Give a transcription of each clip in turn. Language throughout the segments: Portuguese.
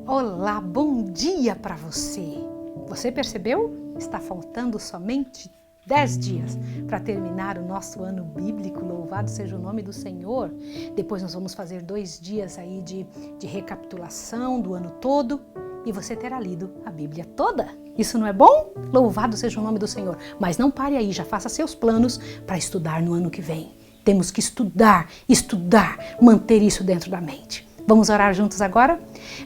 Olá, bom dia para você! Você percebeu? Está faltando somente 10 dias para terminar o nosso ano bíblico, louvado seja o nome do Senhor. Depois nós vamos fazer 2 dias aí de recapitulação do ano todo e você terá lido a Bíblia toda. Isso não é bom? Louvado seja o nome do Senhor. Mas não pare aí, já faça seus planos para estudar no ano que vem. Temos que estudar, manter isso dentro da mente. Vamos orar juntos agora?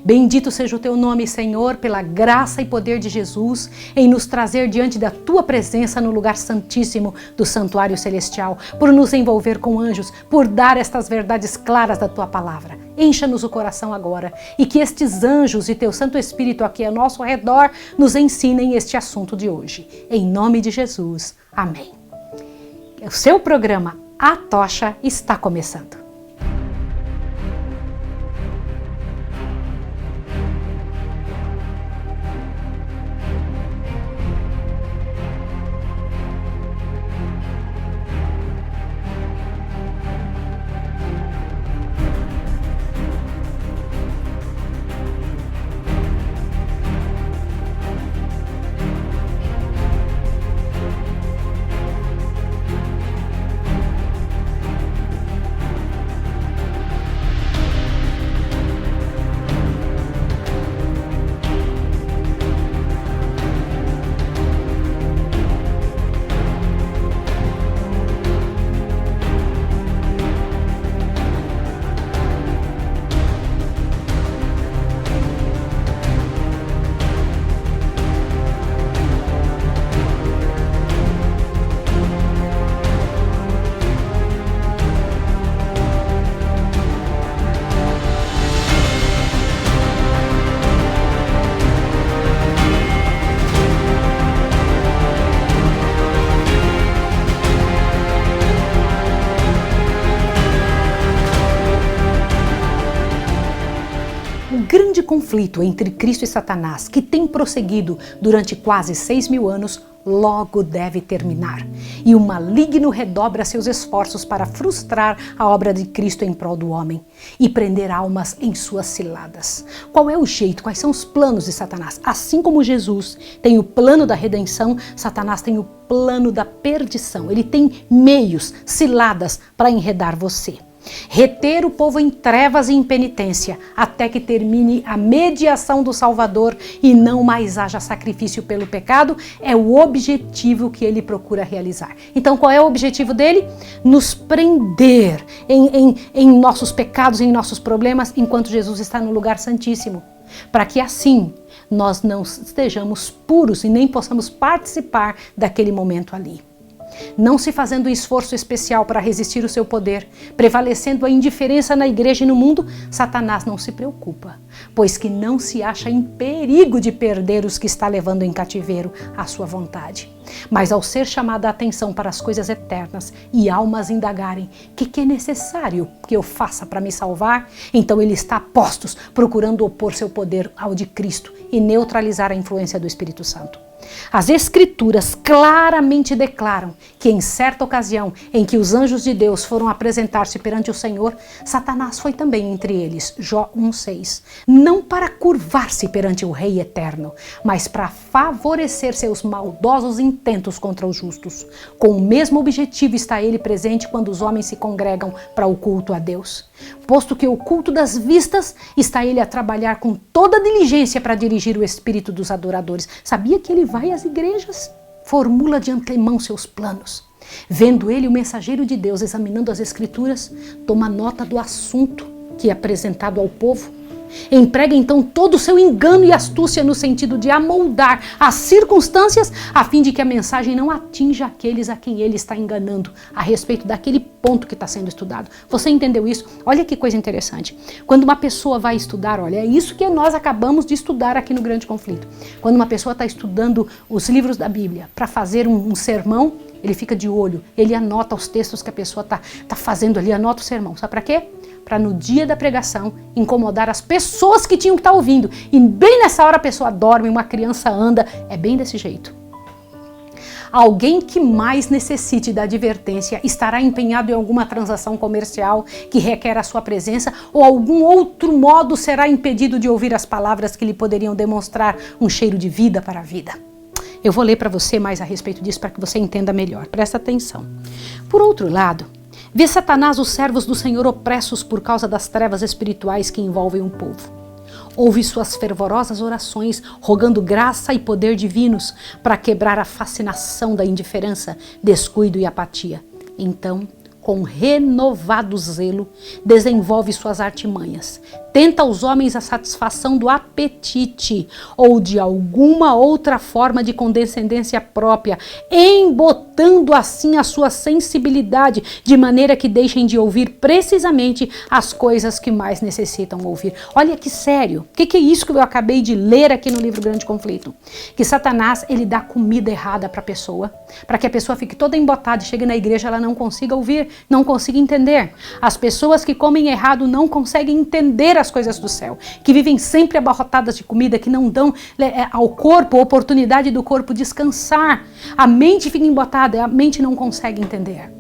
Bendito seja o teu nome, Senhor, pela graça e poder de Jesus em nos trazer diante da tua presença no lugar santíssimo do santuário celestial, por nos envolver com anjos, por dar estas verdades claras da tua palavra. Encha-nos o coração agora e que estes anjos e teu Santo Espírito aqui ao nosso redor nos ensinem este assunto de hoje. Em nome de Jesus. Amém. O seu programa A Tocha está começando. O conflito entre Cristo e Satanás, que tem prosseguido durante quase 6.000 anos, logo deve terminar. E o maligno redobra seus esforços para frustrar a obra de Cristo em prol do homem e prender almas em suas ciladas. Qual é o jeito? Quais são os planos de Satanás? Assim como Jesus tem o plano da redenção, Satanás tem o plano da perdição. Ele tem meios, ciladas para enredar você. Reter o povo em trevas e impenitência, até que termine a mediação do Salvador e não mais haja sacrifício pelo pecado, é o objetivo que ele procura realizar. Então, qual é o objetivo dele? Nos prender em nossos pecados, em nossos problemas, enquanto Jesus está no lugar santíssimo, para que assim nós não estejamos puros e nem possamos participar daquele momento ali. Não se fazendo um esforço especial para resistir o seu poder, prevalecendo a indiferença na igreja e no mundo, Satanás não se preocupa, pois que não se acha em perigo de perder os que está levando em cativeiro à sua vontade. Mas ao ser chamada a atenção para as coisas eternas e almas indagarem que é necessário que eu faça para me salvar, então ele está a postos, procurando opor seu poder ao de Cristo e neutralizar a influência do Espírito Santo. As Escrituras claramente declaram que em certa ocasião em que os anjos de Deus foram apresentar-se perante o Senhor, Satanás foi também entre eles, Jó 1,6. Não para curvar-se perante o Rei Eterno, mas para favorecer seus maldosos intentos contra os justos. Com o mesmo objetivo está ele presente quando os homens se congregam para o culto a Deus. Posto que o culto das vistas, está ele a trabalhar com toda diligência para dirigir o espírito dos adoradores. Sabia que ele vai às igrejas? Formula de antemão seus planos. Vendo ele o mensageiro de Deus examinando as Escrituras, toma nota do assunto que é apresentado ao povo. Emprega então todo o seu engano e astúcia no sentido de amoldar as circunstâncias a fim de que a mensagem não atinja aqueles a quem ele está enganando a respeito daquele ponto que está sendo estudado. Você entendeu isso? Olha que coisa interessante. Quando uma pessoa vai estudar, olha, é isso que nós acabamos de estudar aqui no Grande Conflito. Quando uma pessoa está estudando os livros da Bíblia para fazer um sermão, ele fica de olho, ele anota os textos que a pessoa está fazendo ali, anota o sermão. Sabe para quê? Para no dia da pregação incomodar as pessoas que tinham que estar ouvindo. E bem nessa hora a pessoa dorme, uma criança anda, é bem desse jeito. Alguém que mais necessite da advertência estará empenhado em alguma transação comercial que requer a sua presença ou algum outro modo será impedido de ouvir as palavras que lhe poderiam demonstrar um cheiro de vida para a vida. Eu vou ler para você mais a respeito disso para que você entenda melhor. Presta atenção. Por outro lado, vê Satanás os servos do Senhor opressos por causa das trevas espirituais que envolvem o povo. Ouve suas fervorosas orações, rogando graça e poder divinos para quebrar a fascinação da indiferença, descuido e apatia. Então, com renovado zelo, desenvolve suas artimanhas. Tenta aos homens a satisfação do apetite ou de alguma outra forma de condescendência própria, embotando assim a sua sensibilidade, de maneira que deixem de ouvir precisamente as coisas que mais necessitam ouvir. Olha que sério, o que é isso que eu acabei de ler aqui no livro Grande Conflito? Que Satanás, ele dá comida errada para a pessoa, para que a pessoa fique toda embotada e chegue na igreja ela não consiga ouvir, não consiga entender. As pessoas que comem errado não conseguem entender as coisas do céu, que vivem sempre abarrotadas de comida, que não dão ao corpo a oportunidade do corpo descansar. A mente fica embotada, a mente não consegue entender.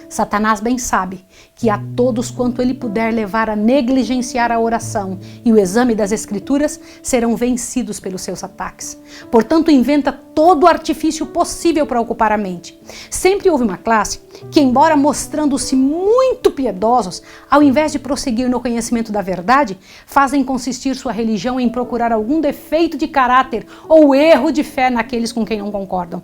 Satanás bem sabe que a todos quanto ele puder levar a negligenciar a oração e o exame das escrituras serão vencidos pelos seus ataques. Portanto, inventa todo o artifício possível para ocupar a mente. Sempre houve uma classe que, embora mostrando-se muito piedosos, ao invés de prosseguir no conhecimento da verdade, fazem consistir sua religião em procurar algum defeito de caráter ou erro de fé naqueles com quem não concordam.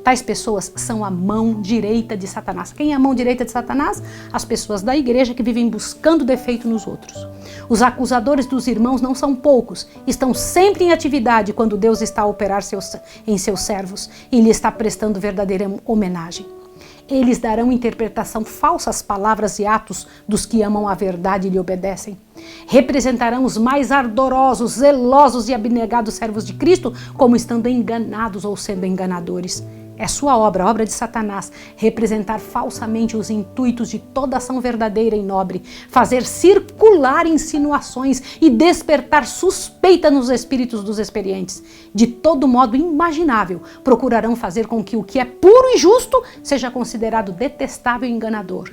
Tais pessoas são a mão direita de Satanás. Quem é a mão direita de Satanás? As pessoas da igreja que vivem buscando defeito nos outros. Os acusadores dos irmãos não são poucos, estão sempre em atividade quando Deus está a operar em seus servos e lhe está prestando verdadeira homenagem. Eles darão interpretação falsa às palavras e atos dos que amam a verdade e lhe obedecem. Representarão os mais ardorosos, zelosos e abnegados servos de Cristo como estando enganados ou sendo enganadores. É sua obra, a obra de Satanás, representar falsamente os intuitos de toda ação verdadeira e nobre, fazer circular insinuações e despertar suspeita nos espíritos dos experientes. De todo modo imaginável, procurarão fazer com que o que é puro e justo seja considerado detestável e enganador.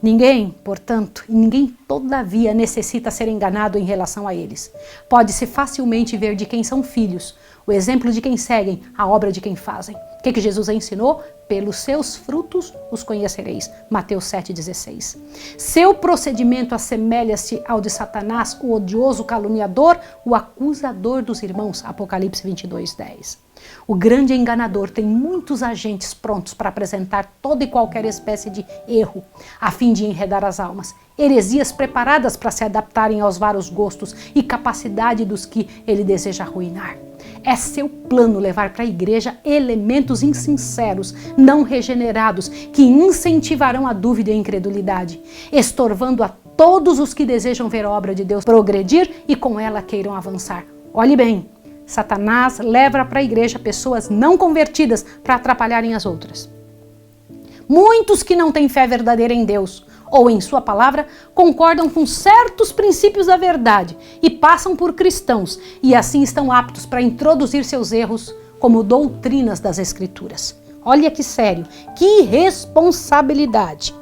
Ninguém, portanto, e ninguém todavia necessita ser enganado em relação a eles. Pode-se facilmente ver de quem são filhos, o exemplo de quem seguem, a obra de quem fazem. O que Jesus ensinou? Pelos seus frutos os conhecereis. Mateus 7,16. Seu procedimento assemelha-se ao de Satanás, o odioso caluniador, o acusador dos irmãos. Apocalipse 22:10. O grande enganador tem muitos agentes prontos para apresentar toda e qualquer espécie de erro, a fim de enredar as almas. Heresias preparadas para se adaptarem aos vários gostos e capacidade dos que ele deseja arruinar. É seu plano levar para a igreja elementos insinceros, não regenerados, que incentivarão a dúvida e a incredulidade, estorvando a todos os que desejam ver a obra de Deus progredir e com ela queiram avançar. Olhe bem, Satanás leva para a igreja pessoas não convertidas para atrapalharem as outras. Muitos que não têm fé verdadeira em Deus ou em sua palavra concordam com certos princípios da verdade e passam por cristãos e assim estão aptos para introduzir seus erros como doutrinas das Escrituras. Olha que sério, que responsabilidade!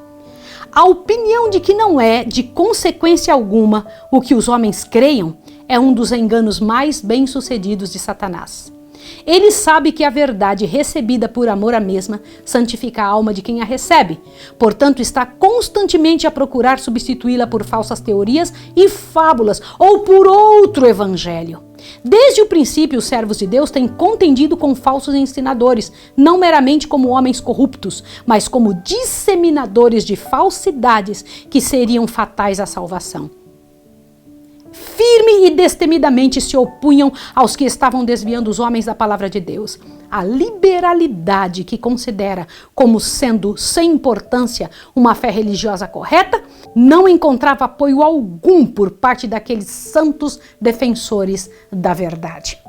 A opinião de que não é, de consequência alguma, o que os homens creiam é um dos enganos mais bem-sucedidos de Satanás. Ele sabe que a verdade recebida por amor à mesma santifica a alma de quem a recebe. Portanto, está constantemente a procurar substituí-la por falsas teorias e fábulas ou por outro evangelho. Desde o princípio, os servos de Deus têm contendido com falsos ensinadores, não meramente como homens corruptos, mas como disseminadores de falsidades que seriam fatais à salvação. Firme e destemidamente se opunham aos que estavam desviando os homens da palavra de Deus. A liberalidade que considera como sendo sem importância uma fé religiosa correta não encontrava apoio algum por parte daqueles santos defensores da verdade.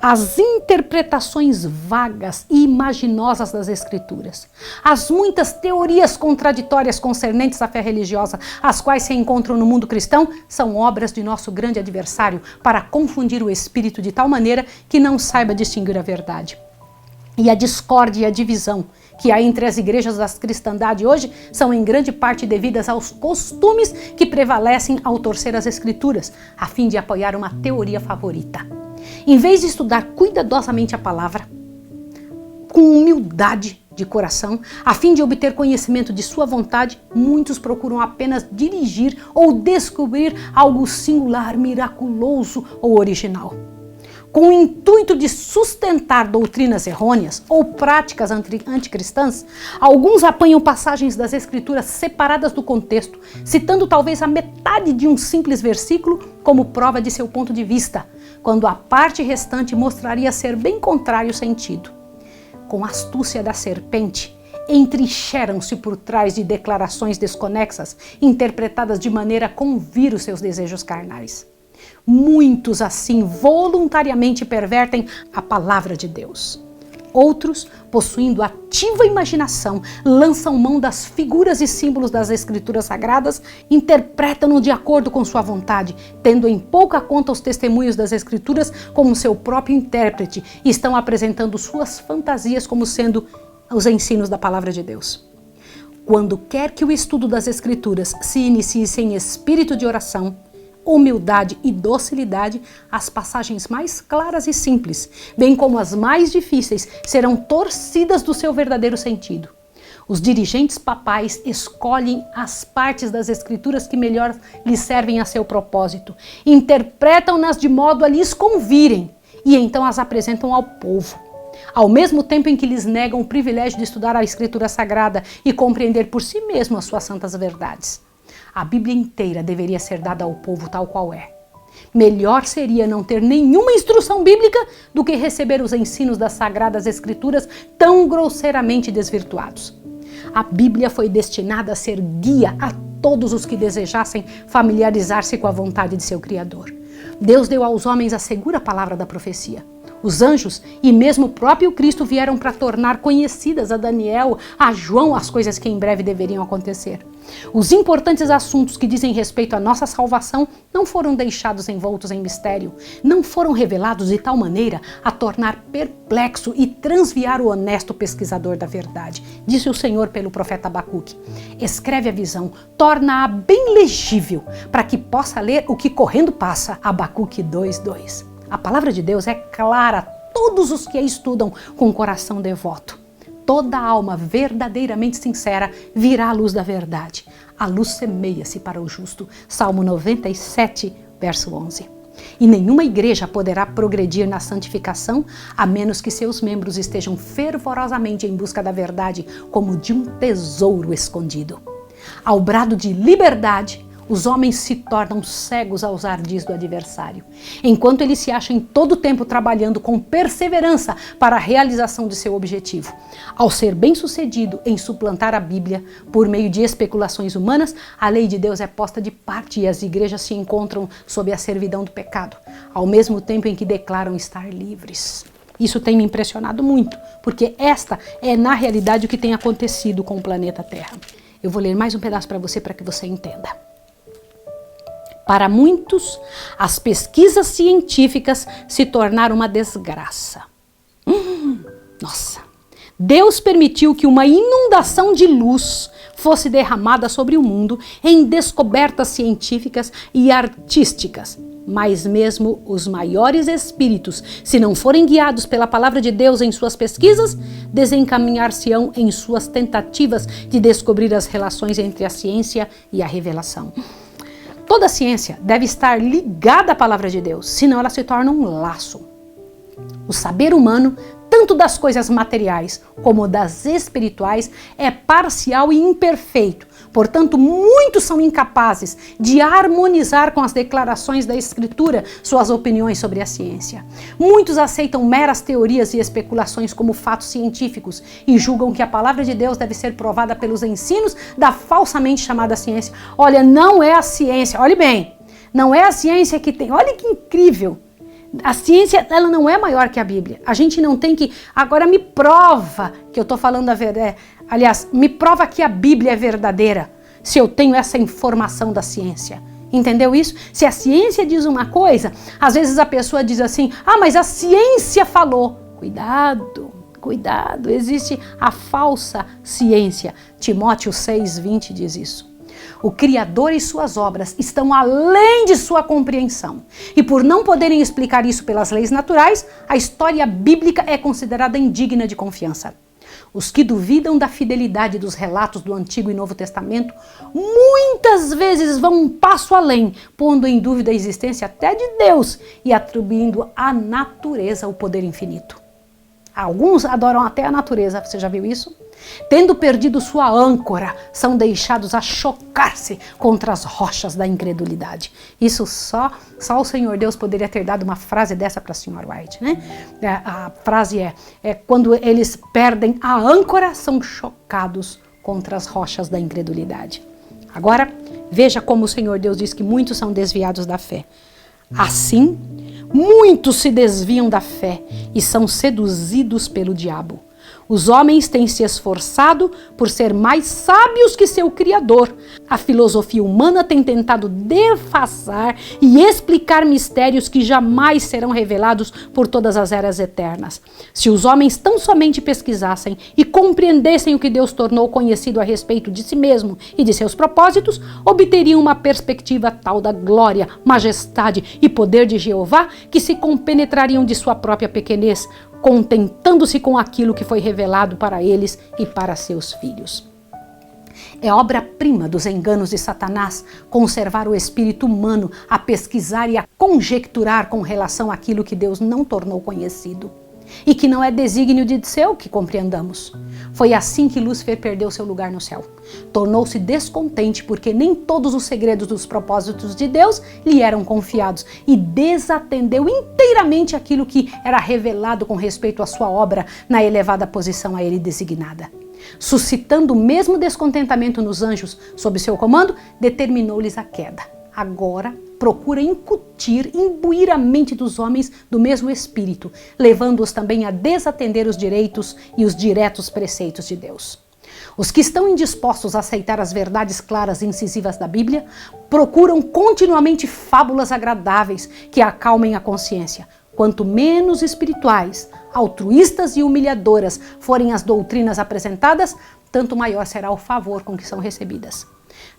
As interpretações vagas e imaginosas das Escrituras, as muitas teorias contraditórias concernentes à fé religiosa, as quais se encontram no mundo cristão, são obras de nosso grande adversário para confundir o espírito de tal maneira que não saiba distinguir a verdade. E a discórdia e a divisão que há entre as igrejas da cristandade hoje são em grande parte devidas aos costumes que prevalecem ao torcer as escrituras, a fim de apoiar uma teoria favorita. Em vez de estudar cuidadosamente a palavra, com humildade de coração, a fim de obter conhecimento de sua vontade, muitos procuram apenas dirigir ou descobrir algo singular, miraculoso ou original. Com o intuito de sustentar doutrinas errôneas ou práticas anticristãs, alguns apanham passagens das Escrituras separadas do contexto, citando talvez a metade de um simples versículo como prova de seu ponto de vista, quando a parte restante mostraria ser bem contrário o sentido. Com a astúcia da serpente, entrincheiram-se por trás de declarações desconexas, interpretadas de maneira a convir os seus desejos carnais. Muitos assim voluntariamente pervertem a palavra de Deus. Outros, possuindo ativa imaginação, lançam mão das figuras e símbolos das escrituras sagradas, interpretam-no de acordo com sua vontade, tendo em pouca conta os testemunhos das escrituras como seu próprio intérprete, e estão apresentando suas fantasias como sendo os ensinos da palavra de Deus. Quando quer que o estudo das escrituras se inicie sem espírito de oração, humildade e docilidade, as passagens mais claras e simples, bem como as mais difíceis, serão torcidas do seu verdadeiro sentido. Os dirigentes papais escolhem as partes das escrituras que melhor lhes servem a seu propósito, interpretam-nas de modo a lhes convirem e então as apresentam ao povo. Ao mesmo tempo em que lhes negam o privilégio de estudar a escritura sagrada e compreender por si mesmo as suas santas verdades. A Bíblia inteira deveria ser dada ao povo tal qual é. Melhor seria não ter nenhuma instrução bíblica do que receber os ensinos das Sagradas Escrituras tão grosseiramente desvirtuados. A Bíblia foi destinada a ser guia a todos os que desejassem familiarizar-se com a vontade de seu Criador. Deus deu aos homens a segura palavra da profecia. Os anjos e mesmo o próprio Cristo vieram para tornar conhecidas a Daniel, a João, as coisas que em breve deveriam acontecer. Os importantes assuntos que dizem respeito à nossa salvação não foram deixados envoltos em mistério, não foram revelados de tal maneira a tornar perplexo e transviar o honesto pesquisador da verdade, disse o Senhor pelo profeta Abacuque. Escreve a visão, torna-a bem legível, para que possa ler o que correndo passa. Abacuque 2:2. A palavra de Deus é clara a todos os que a estudam com coração devoto. Toda alma verdadeiramente sincera virá à luz da verdade. A luz semeia-se para o justo. Salmo 97, verso 11. E nenhuma igreja poderá progredir na santificação a menos que seus membros estejam fervorosamente em busca da verdade como de um tesouro escondido. Ao brado de liberdade, os homens se tornam cegos aos ardis do adversário, enquanto ele se acha em todo tempo trabalhando com perseverança para a realização de seu objetivo. Ao ser bem-sucedido em suplantar a Bíblia por meio de especulações humanas, a lei de Deus é posta de parte e as igrejas se encontram sob a servidão do pecado, ao mesmo tempo em que declaram estar livres. Isso tem me impressionado muito, porque esta é na realidade o que tem acontecido com o planeta Terra. Eu vou ler mais um pedaço para você que você entenda. Para muitos, as pesquisas científicas se tornaram uma desgraça. Nossa! Deus permitiu que uma inundação de luz fosse derramada sobre o mundo em descobertas científicas e artísticas. Mas mesmo os maiores espíritos, se não forem guiados pela palavra de Deus em suas pesquisas, desencaminhar-se-ão em suas tentativas de descobrir as relações entre a ciência e a revelação. Toda ciência deve estar ligada à palavra de Deus, senão ela se torna um laço. O saber humano, tanto das coisas materiais como das espirituais, é parcial e imperfeito. Portanto, muitos são incapazes de harmonizar com as declarações da Escritura suas opiniões sobre a ciência. Muitos aceitam meras teorias e especulações como fatos científicos e julgam que a palavra de Deus deve ser provada pelos ensinos da falsamente chamada ciência. Olha, não é a ciência, olhe bem, não é a ciência que tem, olha que incrível. A ciência, ela não é maior que a Bíblia. A gente não tem que... Agora me prova que eu estou falando a verdade. Aliás, me prova que a Bíblia é verdadeira, se eu tenho essa informação da ciência. Entendeu isso? Se a ciência diz uma coisa, às vezes a pessoa diz assim, mas a ciência falou. Cuidado, cuidado, existe a falsa ciência. Timóteo 6:20 diz isso. O Criador e suas obras estão além de sua compreensão. E por não poderem explicar isso pelas leis naturais, a história bíblica é considerada indigna de confiança. Os que duvidam da fidelidade dos relatos do Antigo e Novo Testamento muitas vezes vão um passo além, pondo em dúvida a existência até de Deus e atribuindo à natureza o poder infinito. Alguns adoram até a natureza, você já viu isso? Tendo perdido sua âncora, são deixados a chocar-se contra as rochas da incredulidade. Isso só o Senhor Deus poderia ter dado uma frase dessa para a senhora White, né? A frase é quando eles perdem a âncora, são chocados contra as rochas da incredulidade. Agora, veja como o Senhor Deus diz que muitos são desviados da fé. Assim, muitos se desviam da fé e são seduzidos pelo diabo. Os homens têm se esforçado por ser mais sábios que seu Criador. A filosofia humana tem tentado defaçar e explicar mistérios que jamais serão revelados por todas as eras eternas. Se os homens tão somente pesquisassem e compreendessem o que Deus tornou conhecido a respeito de si mesmo e de seus propósitos, obteriam uma perspectiva tal da glória, majestade e poder de Jeová que se compenetrariam de sua própria pequenez, contentando-se com aquilo que foi revelado para eles e para seus filhos. É obra-prima dos enganos de Satanás conservar o espírito humano a pesquisar e a conjecturar com relação àquilo que Deus não tornou conhecido e que não é desígnio de seu que compreendamos. Foi assim que Lúcifer perdeu seu lugar no céu. Tornou-se descontente porque nem todos os segredos dos propósitos de Deus lhe eram confiados e desatendeu inteiramente aquilo que era revelado com respeito à sua obra na elevada posição a ele designada. Suscitando o mesmo descontentamento nos anjos sob seu comando, determinou-lhes a queda. Agora procura incutir, imbuir a mente dos homens do mesmo espírito, levando-os também a desatender os direitos e os diretos preceitos de Deus. Os que estão indispostos a aceitar as verdades claras e incisivas da Bíblia procuram continuamente fábulas agradáveis que acalmem a consciência. Quanto menos espirituais, altruístas e humilhadoras forem as doutrinas apresentadas, tanto maior será o favor com que são recebidas.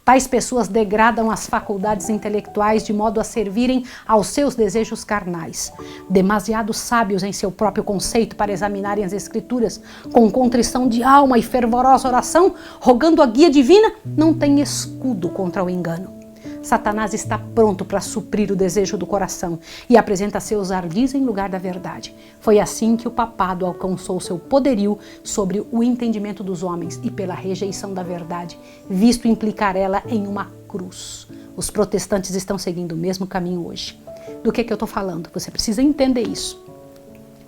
Tais pessoas degradam as faculdades intelectuais de modo a servirem aos seus desejos carnais. Demasiado sábios em seu próprio conceito para examinarem as Escrituras, com contrição de alma e fervorosa oração, rogando a guia divina, não têm escudo contra o engano. Satanás está pronto para suprir o desejo do coração e apresenta seus ardis em lugar da verdade. Foi assim que o papado alcançou seu poderio sobre o entendimento dos homens e pela rejeição da verdade, visto implicar ela em uma cruz. Os protestantes estão seguindo o mesmo caminho hoje. Do que eu estou falando? Você precisa entender isso.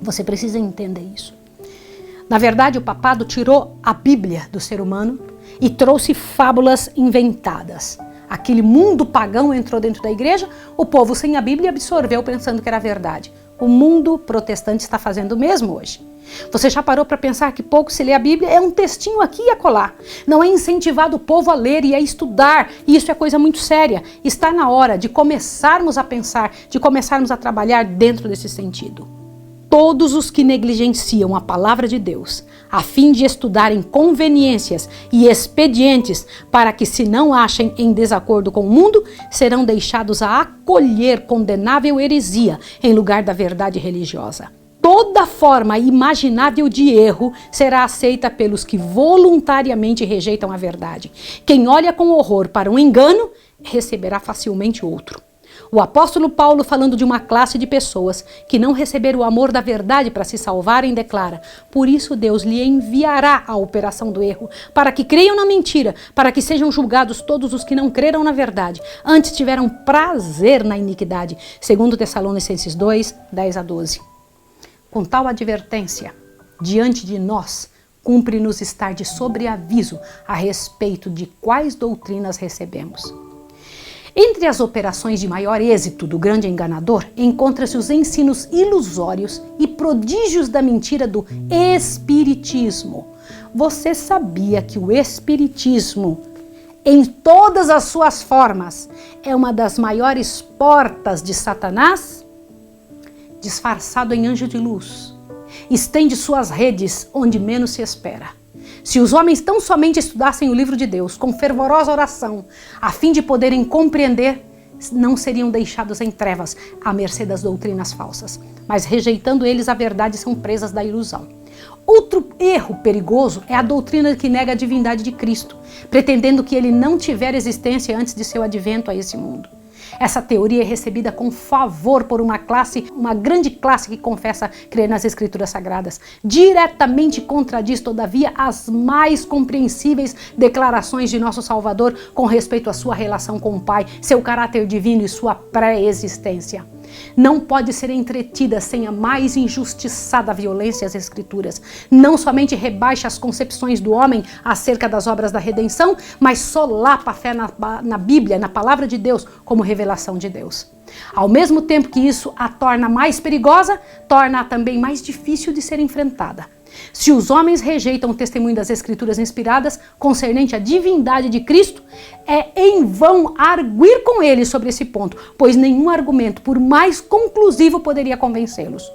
Você precisa entender isso. Na verdade, o papado tirou a Bíblia do ser humano e trouxe fábulas inventadas. Aquele mundo pagão entrou dentro da igreja, o povo sem a Bíblia absorveu pensando que era verdade. O mundo protestante está fazendo o mesmo hoje. Você já parou para pensar que pouco se lê a Bíblia? É um textinho aqui e acolá. Não é incentivado o povo a ler e a estudar. E isso é coisa muito séria. Está na hora de começarmos a pensar, de começarmos a trabalhar dentro desse sentido. Todos os que negligenciam a palavra de Deus, a fim de estudarem conveniências e expedientes para que se não achem em desacordo com o mundo, serão deixados a acolher condenável heresia em lugar da verdade religiosa. Toda forma imaginável de erro será aceita pelos que voluntariamente rejeitam a verdade. Quem olha com horror para um engano, receberá facilmente outro. O apóstolo Paulo, falando de uma classe de pessoas que não receberam o amor da verdade para se salvarem, declara: por isso Deus lhe enviará a operação do erro, para que creiam na mentira, para que sejam julgados todos os que não creram na verdade, antes tiveram prazer na iniquidade. 2 Tessalonicenses 2, 10-12. Com tal advertência, diante de nós, cumpre-nos estar de sobreaviso a respeito de quais doutrinas recebemos. Entre as operações de maior êxito do grande enganador, encontra-se os ensinos ilusórios e prodígios da mentira do espiritismo. Você sabia que o espiritismo, em todas as suas formas, é uma das maiores portas de Satanás? Disfarçado em anjo de luz, estende suas redes onde menos se espera. Se os homens tão somente estudassem o livro de Deus com fervorosa oração, a fim de poderem compreender, não seriam deixados em trevas à mercê das doutrinas falsas, mas rejeitando eles a verdade são presas da ilusão. Outro erro perigoso é a doutrina que nega a divindade de Cristo, pretendendo que ele não tiver existência antes de seu advento a esse mundo. Essa teoria é recebida com favor por uma grande classe que confessa crer nas Escrituras Sagradas. Diretamente contradiz, todavia, as mais compreensíveis declarações de nosso Salvador com respeito à sua relação com o Pai, seu caráter divino e sua pré-existência. Não pode ser entretida sem a mais injustiçada violência às Escrituras. Não somente rebaixa as concepções do homem acerca das obras da redenção, mas solapa a fé na Bíblia, na palavra de Deus, como revelação de Deus. Ao mesmo tempo que isso a torna mais perigosa, torna-a também mais difícil de ser enfrentada. Se os homens rejeitam o testemunho das Escrituras inspiradas concernente à divindade de Cristo, é em vão arguir com eles sobre esse ponto, pois nenhum argumento, por mais conclusivo, poderia convencê-los.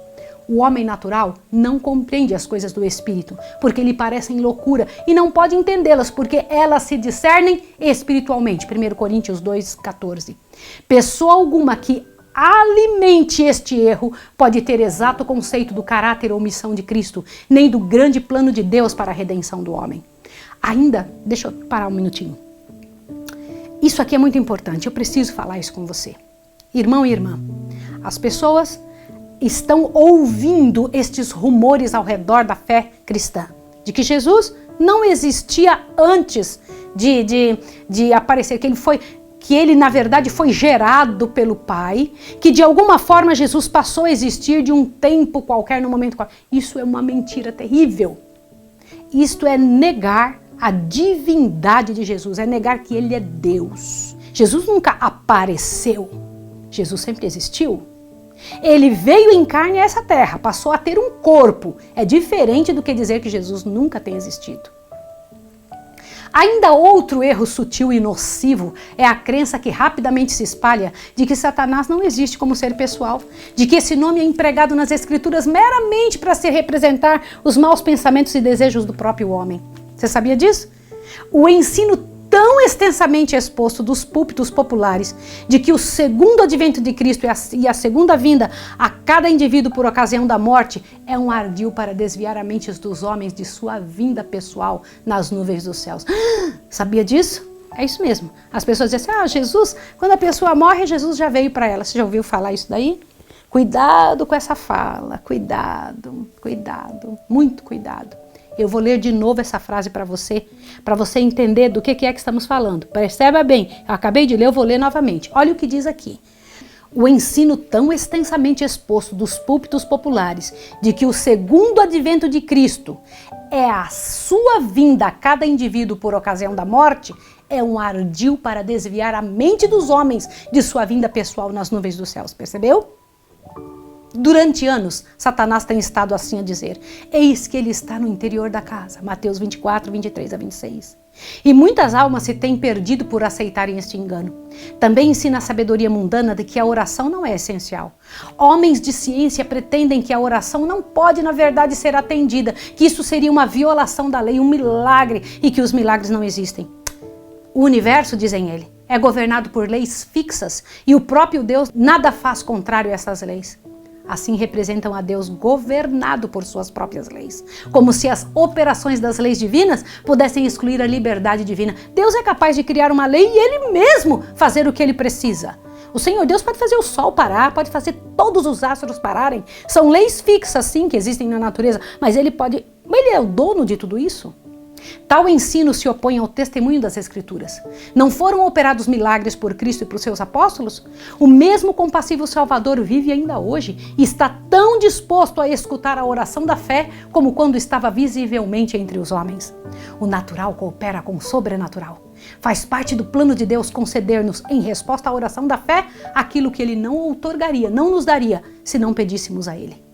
O homem natural não compreende as coisas do Espírito, porque lhe parecem loucura, e não pode entendê-las, porque elas se discernem espiritualmente. 1 Coríntios 2,14. Pessoa alguma que alimente este erro pode ter exato conceito do caráter ou missão de Cristo, nem do grande plano de Deus para a redenção do homem. Ainda, deixa eu parar um minutinho. Isso aqui é muito importante, eu preciso falar isso com você. Irmão e irmã, as pessoas estão ouvindo estes rumores ao redor da fé cristã, de que Jesus não existia antes de aparecer, que ele na verdade foi gerado pelo Pai, que de alguma forma Jesus passou a existir de um tempo qualquer, no momento qualquer. Isso é uma mentira terrível. Isto é negar a divindade de Jesus, é negar que ele é Deus. Jesus nunca apareceu, Jesus sempre existiu. Ele veio em carne a essa terra, passou a ter um corpo. É diferente do que dizer que Jesus nunca tem existido. Ainda outro erro sutil e nocivo é a crença que rapidamente se espalha de que Satanás não existe como ser pessoal, de que esse nome é empregado nas Escrituras meramente para se representar os maus pensamentos e desejos do próprio homem. Você sabia disso? O ensino tão extensamente exposto dos púlpitos populares de que o segundo advento de Cristo e a segunda vinda a cada indivíduo por ocasião da morte é um ardil para desviar a mente dos homens de sua vinda pessoal nas nuvens dos céus. Sabia disso? É isso mesmo. As pessoas dizem assim, Jesus, quando a pessoa morre, Jesus já veio para ela. Você já ouviu falar isso daí? Cuidado com essa fala, cuidado, muito cuidado. Eu vou ler de novo essa frase para você entender do que é que estamos falando. Perceba bem, eu acabei de ler, eu vou ler novamente. Olha o que diz aqui. O ensino tão extensamente exposto dos púlpitos populares de que o segundo advento de Cristo é a sua vinda a cada indivíduo por ocasião da morte é um ardil para desviar a mente dos homens de sua vinda pessoal nas nuvens dos céus. Percebeu? Durante anos, Satanás tem estado assim a dizer, eis que ele está no interior da casa, Mateus 24, 23 a 26. E muitas almas se têm perdido por aceitarem este engano. Também ensina a sabedoria mundana de que a oração não é essencial. Homens de ciência pretendem que a oração não pode, na verdade, ser atendida, que isso seria uma violação da lei, um milagre, e que os milagres não existem. O universo, dizem ele, é governado por leis fixas e o próprio Deus nada faz contrário a essas leis. Assim representam a Deus governado por suas próprias leis. Como se as operações das leis divinas pudessem excluir a liberdade divina. Deus é capaz de criar uma lei e Ele mesmo fazer o que Ele precisa. O Senhor Deus pode fazer o sol parar, pode fazer todos os astros pararem. São leis fixas, sim, que existem na natureza, mas Ele é o dono de tudo isso. Tal ensino se opõe ao testemunho das Escrituras. Não foram operados milagres por Cristo e por seus apóstolos? O mesmo compassivo Salvador vive ainda hoje e está tão disposto a escutar a oração da fé como quando estava visivelmente entre os homens. O natural coopera com o sobrenatural. Faz parte do plano de Deus conceder-nos, em resposta à oração da fé, aquilo que Ele não outorgaria, não nos daria, se não pedíssemos a Ele.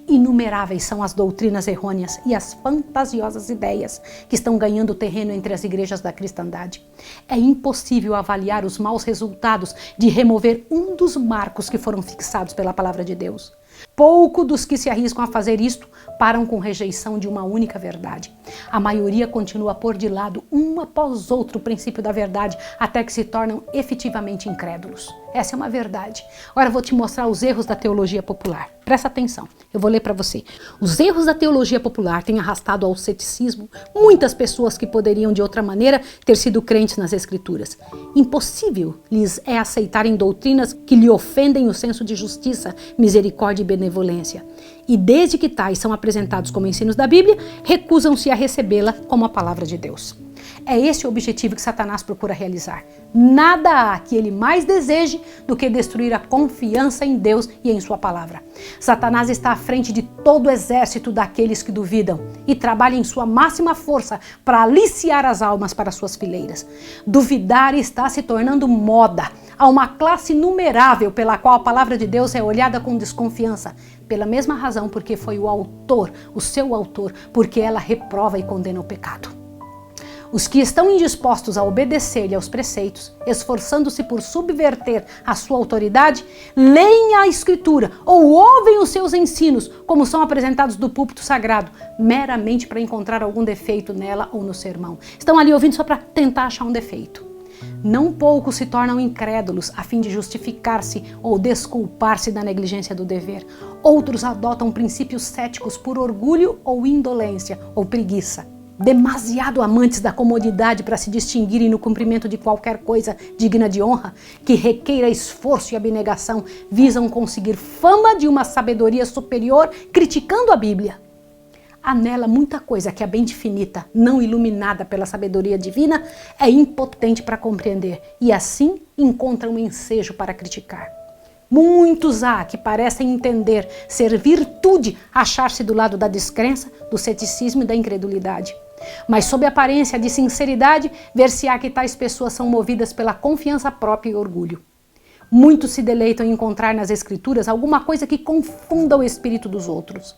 Inumeráveis são as doutrinas errôneas e as fantasiosas ideias que estão ganhando terreno entre as igrejas da cristandade. É impossível avaliar os maus resultados de remover um dos marcos que foram fixados pela palavra de Deus. Pouco dos que se arriscam a fazer isto param com rejeição de uma única verdade. A maioria continua a pôr de lado um após outro o princípio da verdade até que se tornam efetivamente incrédulos. Essa é uma verdade. Agora eu vou te mostrar os erros da teologia popular. Presta atenção, eu vou ler para você. Os erros da teologia popular têm arrastado ao ceticismo muitas pessoas que poderiam de outra maneira ter sido crentes nas Escrituras. Impossível lhes é aceitarem doutrinas que lhe ofendem o senso de justiça, misericórdia e benevolência. E desde que tais são apresentados como ensinos da Bíblia, recusam-se a recebê-la como a palavra de Deus. É esse o objetivo que Satanás procura realizar. Nada há que ele mais deseje do que destruir a confiança em Deus e em sua palavra. Satanás está à frente de todo o exército daqueles que duvidam e trabalha em sua máxima força para aliciar as almas para suas fileiras. Duvidar está se tornando moda. Há uma classe inumerável pela qual a palavra de Deus é olhada com desconfiança, pela mesma razão porque foi o autor, o seu autor, porque ela reprova e condena o pecado. Os que estão indispostos a obedecer-lhe aos preceitos, esforçando-se por subverter a sua autoridade, leem a Escritura ou ouvem os seus ensinos, como são apresentados do púlpito sagrado, meramente para encontrar algum defeito nela ou no sermão. Estão ali ouvindo só para tentar achar um defeito. Não poucos se tornam incrédulos a fim de justificar-se ou desculpar-se da negligência do dever. Outros adotam princípios céticos por orgulho ou indolência ou preguiça. Demasiado amantes da comodidade para se distinguirem no cumprimento de qualquer coisa digna de honra, que requeira esforço e abnegação, visam conseguir fama de uma sabedoria superior, criticando a Bíblia. Há nela muita coisa que a mente finita, não iluminada pela sabedoria divina, é impotente para compreender e assim encontra um ensejo para criticar. Muitos há que parecem entender ser virtude achar-se do lado da descrença, do ceticismo e da incredulidade. Mas sob a aparência de sinceridade, ver-se-á que tais pessoas são movidas pela confiança própria e orgulho. Muitos se deleitam em encontrar nas Escrituras alguma coisa que confunda o espírito dos outros.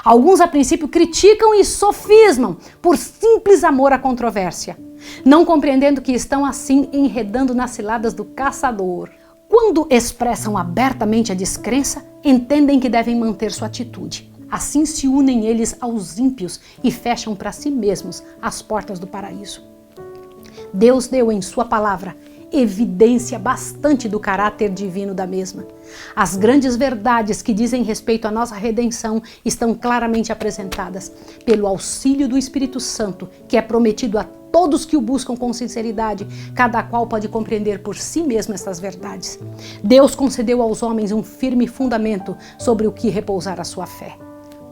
Alguns, a princípio, criticam e sofismam por simples amor à controvérsia, não compreendendo que estão assim enredando nas ciladas do caçador. Quando expressam abertamente a descrença, entendem que devem manter sua atitude. Assim se unem eles aos ímpios e fecham para si mesmos as portas do paraíso. Deus deu em sua palavra evidência bastante do caráter divino da mesma. As grandes verdades que dizem respeito à nossa redenção estão claramente apresentadas pelo auxílio do Espírito Santo, que é prometido a todos que o buscam com sinceridade. Cada qual pode compreender por si mesmo estas verdades. Deus concedeu aos homens um firme fundamento sobre o que repousar a sua fé.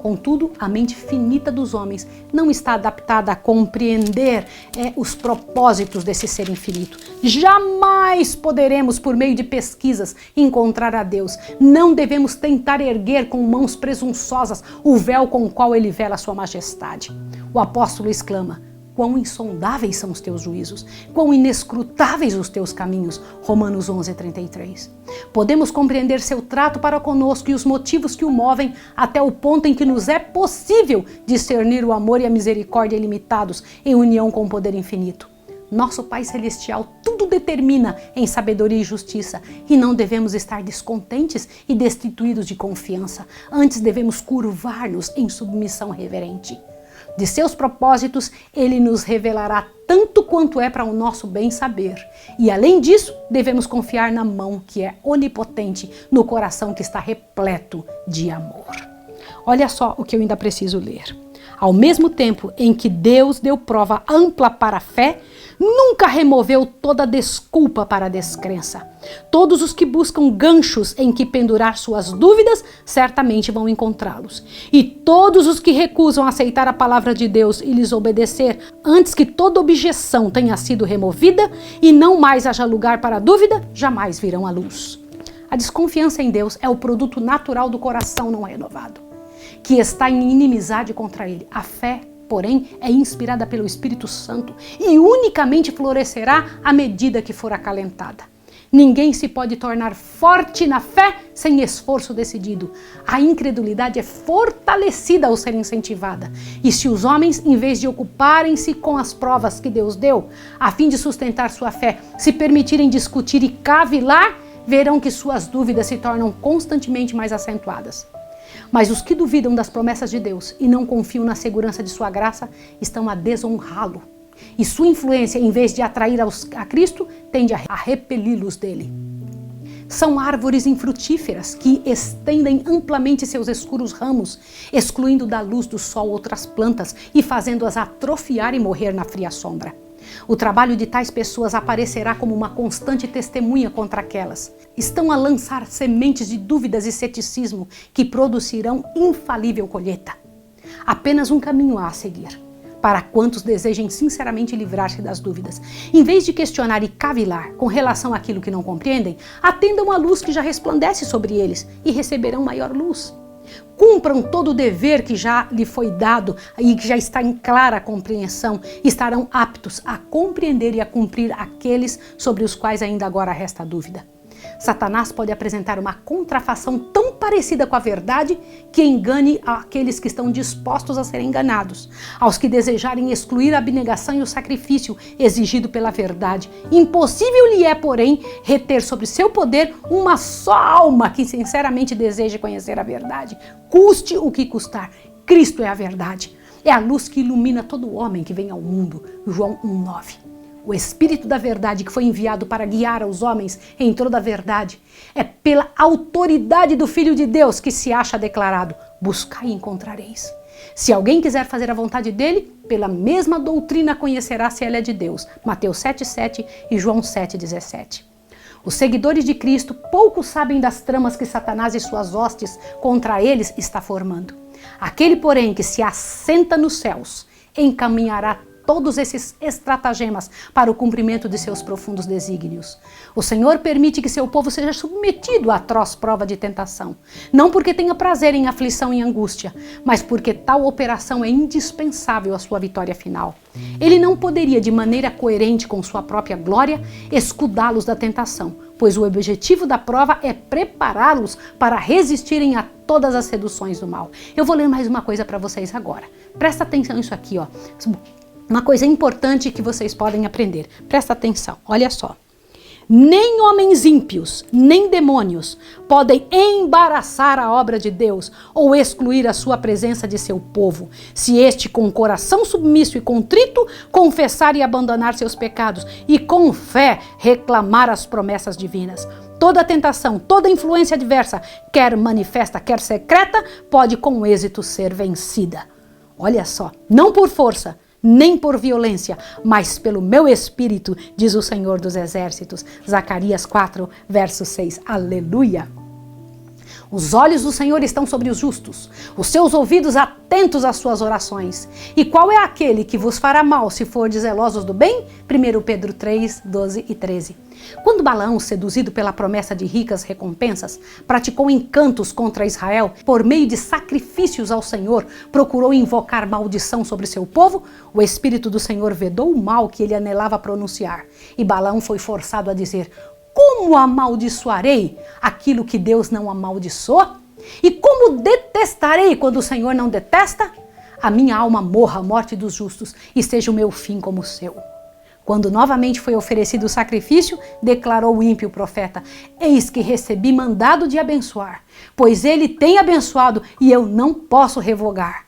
Contudo, a mente finita dos homens não está adaptada a compreender os propósitos desse ser infinito. Jamais poderemos, por meio de pesquisas, encontrar a Deus. Não devemos tentar erguer com mãos presunçosas o véu com o qual ele vela a sua majestade. O apóstolo exclama: quão insondáveis são os teus juízos, quão inescrutáveis os teus caminhos. Romanos 11:33. Podemos compreender seu trato para conosco e os motivos que o movem até o ponto em que nos é possível discernir o amor e a misericórdia ilimitados em união com o poder infinito. Nosso Pai Celestial tudo determina em sabedoria e justiça e não devemos estar descontentes e destituídos de confiança. Antes devemos curvar-nos em submissão reverente. De seus propósitos, ele nos revelará tanto quanto é para o nosso bem saber. E além disso, devemos confiar na mão que é onipotente, no coração que está repleto de amor. Olha só o que eu ainda preciso ler. Ao mesmo tempo em que Deus deu prova ampla para a fé, nunca removeu toda desculpa para a descrença. Todos os que buscam ganchos em que pendurar suas dúvidas, certamente vão encontrá-los. E todos os que recusam aceitar a palavra de Deus e lhes obedecer, antes que toda objeção tenha sido removida e não mais haja lugar para dúvida, jamais virão à luz. A desconfiança em Deus é o produto natural do coração não renovado, que está em inimizade contra ele. A fé, porém, é inspirada pelo Espírito Santo e unicamente florescerá à medida que for acalentada. Ninguém se pode tornar forte na fé sem esforço decidido. A incredulidade é fortalecida ao ser incentivada. E se os homens, em vez de ocuparem-se com as provas que Deus deu, a fim de sustentar sua fé, se permitirem discutir e cavilar, verão que suas dúvidas se tornam constantemente mais acentuadas. Mas os que duvidam das promessas de Deus e não confiam na segurança de sua graça estão a desonrá-lo. E sua influência, em vez de atrair a Cristo, tende a repeli-los dele. São árvores infrutíferas que estendem amplamente seus escuros ramos, excluindo da luz do sol outras plantas e fazendo-as atrofiar e morrer na fria sombra. O trabalho de tais pessoas aparecerá como uma constante testemunha contra aquelas. Estão a lançar sementes de dúvidas e ceticismo que produzirão infalível colheita. Apenas um caminho há a seguir, para quantos desejem sinceramente livrar-se das dúvidas. Em vez de questionar e cavilar com relação àquilo que não compreendem, atendam à luz que já resplandece sobre eles e receberão maior luz. Cumpram todo o dever que já lhe foi dado e que já está em clara compreensão, e estarão aptos a compreender e a cumprir aqueles sobre os quais ainda agora resta dúvida. Satanás pode apresentar uma contrafação tão parecida com a verdade que engane aqueles que estão dispostos a serem enganados, aos que desejarem excluir a abnegação e o sacrifício exigido pela verdade. Impossível lhe é, porém, reter sobre seu poder uma só alma que sinceramente deseje conhecer a verdade, custe o que custar. Cristo é a verdade, é a luz que ilumina todo homem que vem ao mundo. João 1,9. O Espírito da verdade que foi enviado para guiar os homens em toda a verdade. É pela autoridade do Filho de Deus que se acha declarado: buscai e encontrareis. Se alguém quiser fazer a vontade dele, pela mesma doutrina conhecerá se ela é de Deus. Mateus 7,7 e João 7,17. Os seguidores de Cristo pouco sabem das tramas que Satanás e suas hostes contra eles está formando. Aquele, porém, que se assenta nos céus, encaminhará todos esses estratagemas para o cumprimento de seus profundos desígnios. O Senhor permite que seu povo seja submetido à atroz prova de tentação, não porque tenha prazer em aflição e angústia, mas porque tal operação é indispensável à sua vitória final. Ele não poderia, de maneira coerente com sua própria glória, escudá-los da tentação, pois o objetivo da prova é prepará-los para resistirem a todas as seduções do mal. Eu vou ler mais uma coisa para vocês agora. Presta atenção nisso aqui, ó. Uma coisa importante que vocês podem aprender. Presta atenção, olha só. Nem homens ímpios, nem demônios podem embaraçar a obra de Deus ou excluir a sua presença de seu povo, se este com o coração submisso e contrito confessar e abandonar seus pecados e com fé reclamar as promessas divinas. Toda tentação, toda influência adversa, quer manifesta, quer secreta, pode com êxito ser vencida. Olha só, não por força, nem por violência, mas pelo meu Espírito, diz o Senhor dos Exércitos. Zacarias 4, verso 6. Aleluia! Os olhos do Senhor estão sobre os justos, os seus ouvidos atentos às suas orações. E qual é aquele que vos fará mal se fordes zelosos do bem? 1 Pedro 3, 12 e 13. Quando Balaão, seduzido pela promessa de ricas recompensas, praticou encantos contra Israel, por meio de sacrifícios ao Senhor, procurou invocar maldição sobre seu povo, o Espírito do Senhor vedou o mal que ele anelava pronunciar. E Balaão foi forçado a dizer: como amaldiçoarei aquilo que Deus não amaldiçoou? E como detestarei quando o Senhor não detesta? A minha alma morra a morte dos justos e seja o meu fim como o seu. Quando novamente foi oferecido o sacrifício, declarou o ímpio profeta: eis que recebi mandado de abençoar, pois ele tem abençoado e eu não posso revogar.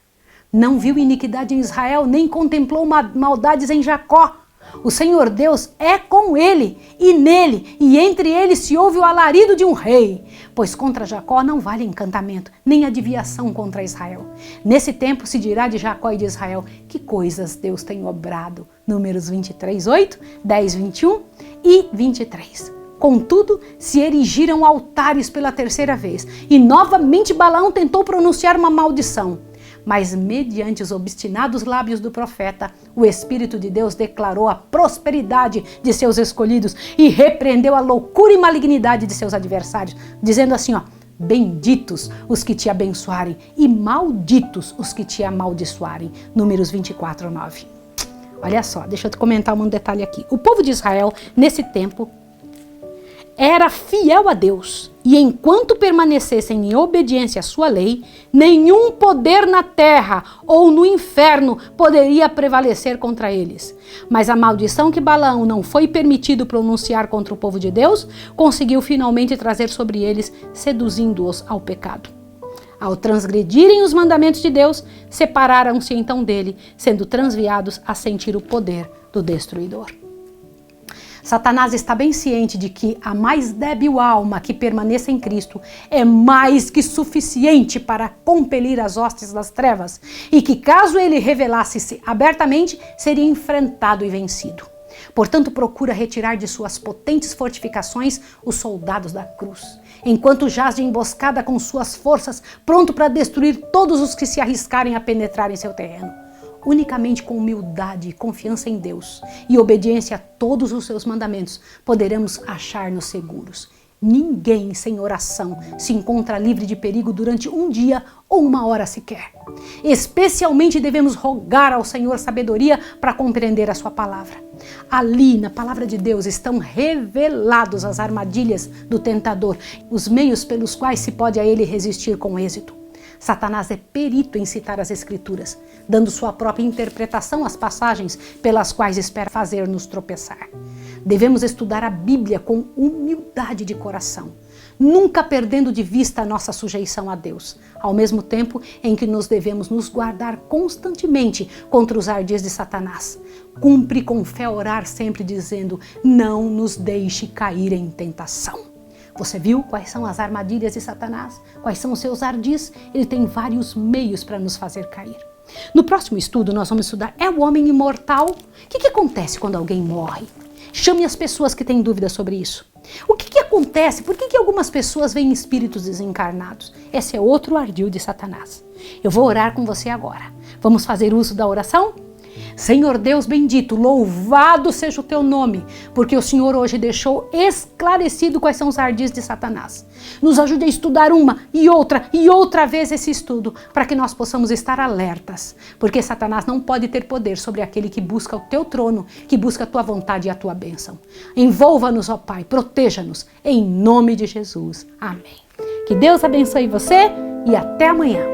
Não viu iniquidade em Israel, nem contemplou maldades em Jacó. O Senhor Deus é com ele, e nele, e entre eles se ouve o alarido de um rei. Pois contra Jacó não vale encantamento, nem adivinhação contra Israel. Nesse tempo se dirá de Jacó e de Israel: que coisas Deus tem obrado. Números 23, 8, 10, 21 e 23. Contudo, se erigiram altares pela terceira vez, e novamente Balaão tentou pronunciar uma maldição. Mas mediante os obstinados lábios do profeta, o Espírito de Deus declarou a prosperidade de seus escolhidos e repreendeu a loucura e malignidade de seus adversários, dizendo assim, ó: benditos os que te abençoarem e malditos os que te amaldiçoarem. Números 24, 9. Olha só, deixa eu te comentar um detalhe aqui. O povo de Israel, nesse tempo, era fiel a Deus, e enquanto permanecessem em obediência à sua lei, nenhum poder na terra ou no inferno poderia prevalecer contra eles. Mas a maldição que Balaão não foi permitido pronunciar contra o povo de Deus, conseguiu finalmente trazer sobre eles, seduzindo-os ao pecado. Ao transgredirem os mandamentos de Deus, separaram-se então dele, sendo transviados a sentir o poder do destruidor. Satanás está bem ciente de que a mais débil alma que permaneça em Cristo é mais que suficiente para compelir as hostes das trevas e que, caso ele revelasse-se abertamente, seria enfrentado e vencido. Portanto, procura retirar de suas potentes fortificações os soldados da cruz, enquanto jaz de emboscada com suas forças, pronto para destruir todos os que se arriscarem a penetrar em seu terreno. Unicamente com humildade e confiança em Deus e obediência a todos os seus mandamentos poderemos achar-nos seguros. Ninguém sem oração se encontra livre de perigo durante um dia ou uma hora sequer. Especialmente devemos rogar ao Senhor sabedoria para compreender a sua palavra. Ali, na palavra de Deus, estão revelados as armadilhas do tentador, os meios pelos quais se pode a ele resistir com êxito. Satanás é perito em citar as Escrituras, dando sua própria interpretação às passagens pelas quais espera fazer-nos tropeçar. Devemos estudar a Bíblia com humildade de coração, nunca perdendo de vista a nossa sujeição a Deus, ao mesmo tempo em que nos devemos nos guardar constantemente contra os ardis de Satanás. Cumpre com fé orar sempre dizendo: não nos deixe cair em tentação. Você viu quais são as armadilhas de Satanás? Quais são os seus ardis? Ele tem vários meios para nos fazer cair. No próximo estudo nós vamos estudar: é o homem imortal? O que acontece quando alguém morre? Chame as pessoas que têm dúvidas sobre isso. O que acontece? Por que algumas pessoas veem espíritos desencarnados? Esse é outro ardil de Satanás. Eu vou orar com você agora. Vamos fazer uso da oração? Senhor Deus bendito, louvado seja o teu nome, porque o Senhor hoje deixou esclarecido quais são os ardis de Satanás. Nos ajude a estudar uma e outra vez esse estudo, para que nós possamos estar alertas, porque Satanás não pode ter poder sobre aquele que busca o teu trono, que busca a tua vontade e a tua bênção. Envolva-nos, ó Pai, proteja-nos, em nome de Jesus. Amém. Que Deus abençoe você e até amanhã.